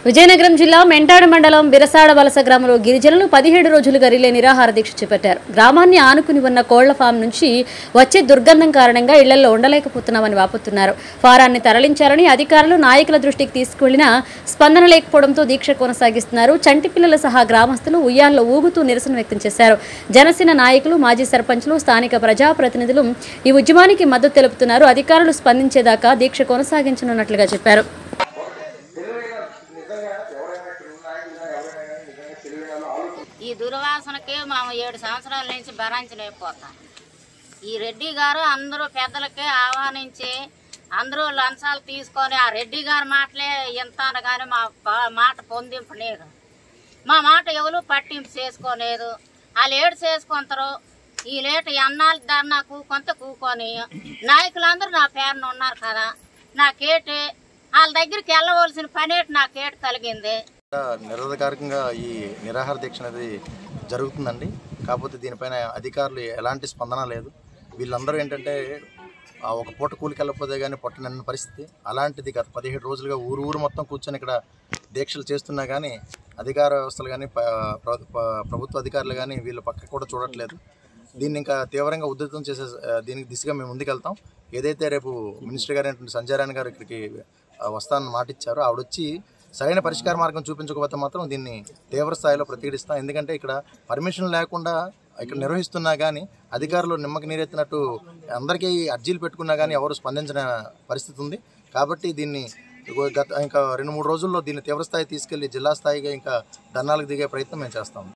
విజయనగరం జిల్లా మెంటాడ మండలం బిరసాడ వలస గ్రామంలో గిరిజనులు 17 రోజులుగా రిలే నిరాహార దీక్ష చేపట్టారు. గ్రామాన్ని ఆనుకుని ఉన్న కోళ్ల ఫామ్ నుంచి వచ్చే దుర్గంధం కారణంగా ఇళ్లలో ఉండలేకపోతున్నామని వాపోతున్నారు. ఫారాన్ని తరలించాలని అధికారులు నాయకుల దృష్టికి తీసుకువెళ్లినా స్పందన లేకపోవడంతో దీక్ష కొనసాగిస్తున్నారు. చంటి పిల్లల సహా గ్రామస్తులు ఉయ్యాల్లో ఊగుతూ నిరసన వ్యక్తం చేశారు. జనసేన నాయకులు, మాజీ సర్పంచ్లు, స్థానిక ప్రజాప్రతినిధులు ఈ ఉద్యమానికి మద్దతు తెలుపుతున్నారు. అధికారులు స్పందించేదాకా దీక్ష కొనసాగించనున్నట్లుగా చెప్పారు. ఈ దుర్వాసనకి మేము 7 సంవత్సరాల నుంచి భరించలేకపోతాం. ఈ రెడ్డి గారు అందరూ పెద్దలకి ఆహ్వానించి అందరూ లంచాలు తీసుకొని ఆ రెడ్డి గారి మాటలే ఎంత కానీ మా మాట పొందింపలేదు. మా మాట ఎవరు పట్టింపు చేసుకోలేదు. వాళ్ళు ఏడు చేసుకుంటారు. ఈ లేటు అన్నాలు ధర్నా కూకొంత కూకొని నాయకులందరూ నా పేరున ఉన్నారు కదా, నాకేటి వాళ్ళ దగ్గరికి వెళ్ళవలసిన పనేటి నాకేటి కలిగింది. నిరవధికారికంగా ఈ నిరాహార దీక్ష అనేది జరుగుతుందండి. కాకపోతే దీనిపైన అధికారులు ఎలాంటి స్పందన లేదు. వీళ్ళందరూ ఏంటంటే ఒక పూట కూలికి వెళ్ళకపోతే కానీ పొట్ట నిన్న పరిస్థితి. అలాంటిది గత 17 రోజులుగా ఊరు మొత్తం కూర్చొని ఇక్కడ దీక్షలు చేస్తున్నా కానీ అధికార వ్యవస్థలు కానీ ప్రభుత్వ అధికారులు కానీ వీళ్ళ పక్క కూడా చూడట్లేదు. దీన్ని ఇంకా తీవ్రంగా ఉధృతం చేసే దీనికి దిశగా మేము ముందుకెళ్తాం. ఏదైతే రేపు మినిస్టర్ గారు ఏంటంటే సంజయ్ రాణి గారు ఇక్కడికి వస్తానని మాట ఇచ్చారో ఆవిడొచ్చి సరైన పరిష్కార మార్గం చూపించకపోతే మాత్రం దీన్ని తీవ్ర స్థాయిలో ప్రతిఘటిస్తాం. ఎందుకంటే ఇక్కడ పర్మిషన్ లేకుండా ఇక్కడ నిర్వహిస్తున్నా కానీ అధికారులు నిమ్మకి నీరెత్తినట్టు అందరికీ అర్జీలు పెట్టుకున్నా కానీ ఎవరు స్పందించిన పరిస్థితి ఉంది. కాబట్టి దీన్ని ఇంకా 2-3 రోజుల్లో దీన్ని తీవ్రస్థాయి తీసుకెళ్లి జిల్లా స్థాయిగా ఇంకా ధర్నాలకు దిగే ప్రయత్నం మేము చేస్తాం.